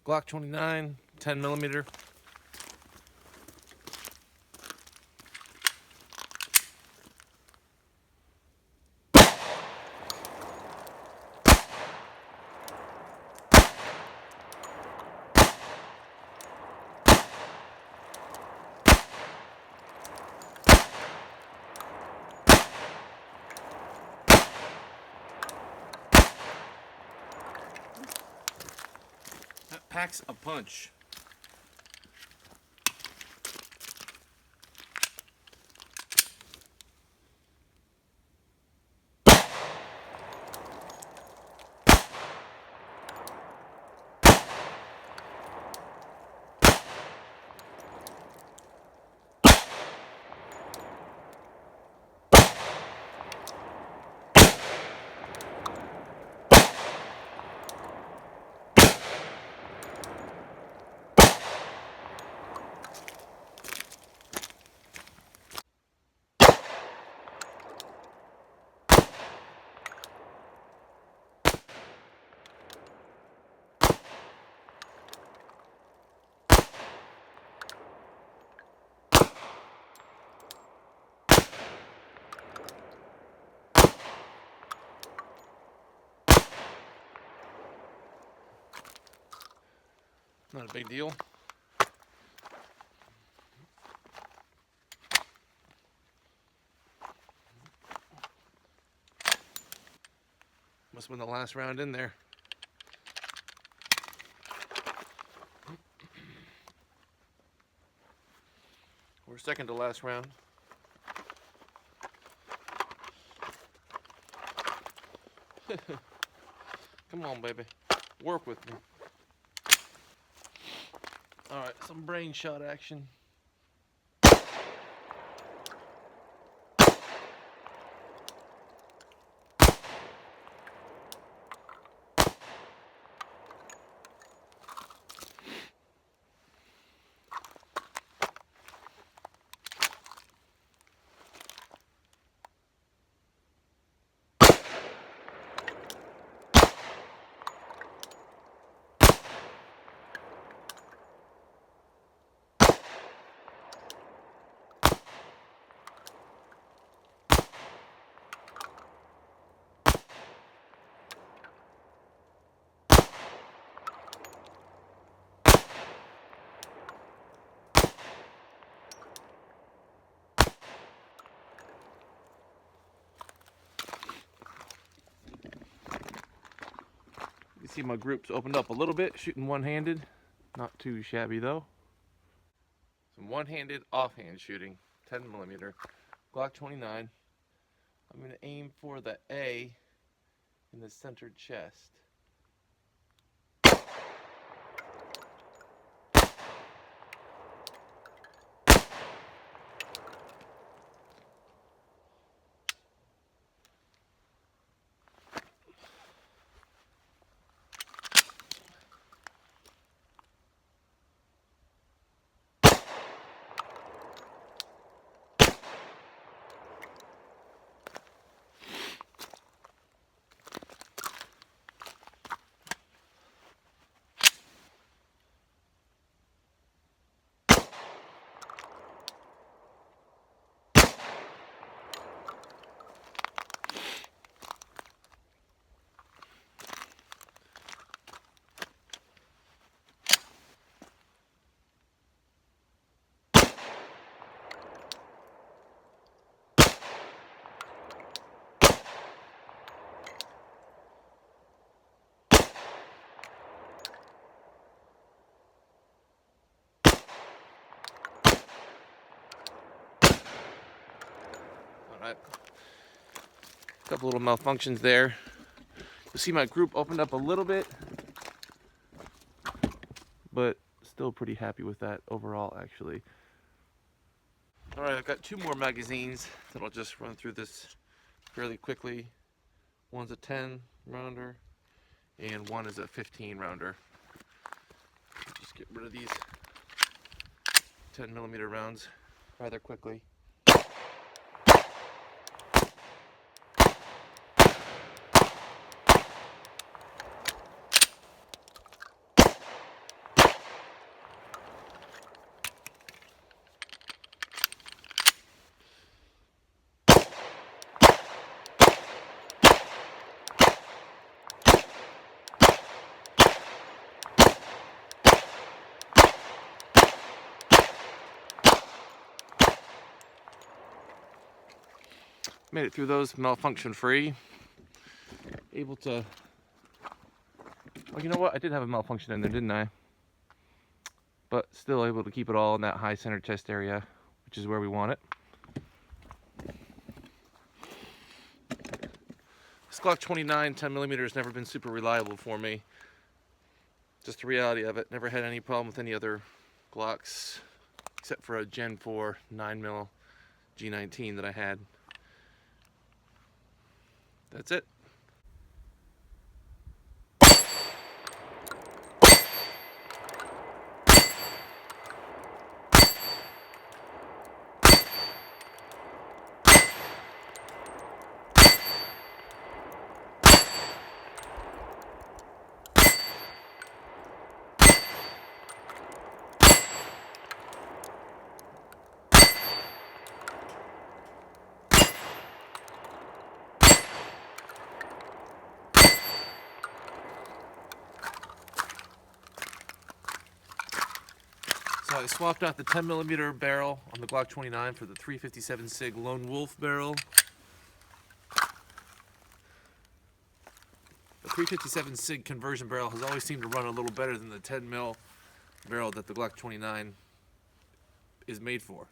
Glock 29, 10 millimeter. That packs a punch. Not a big deal. Must have been the last round in there. Or second to last round. Come on, baby. Work with me. Alright, some brain shot action. You see my groups opened up a little bit, shooting one-handed. Not too shabby though. Some one-handed offhand shooting, 10 millimeter, Glock 29. I'm going to aim for the A in the centered chest. Alright. Couple little malfunctions there. You'll see my group opened up a little bit, but still pretty happy with that overall, actually. Alright, I've got two more magazines that I'll just run through this fairly quickly. One's a 10 rounder and one is a 15 rounder. Just get rid of these 10 millimeter rounds rather quickly. Made it through those malfunction free. Able to, well, you know what? I did have a malfunction in there, didn't I? But still able to keep it all in that high center chest area, which is where we want it. This Glock 29 10mm has never been super reliable for me. Just the reality of it. Never had any problem with any other Glocks except for a Gen 4 9mm G19 that I had. That's it. So I swapped out the 10mm barrel on the Glock 29 for the 357 SIG Lone Wolf barrel. The 357 SIG conversion barrel has always seemed to run a little better than the 10mm barrel that the Glock 29 is made for.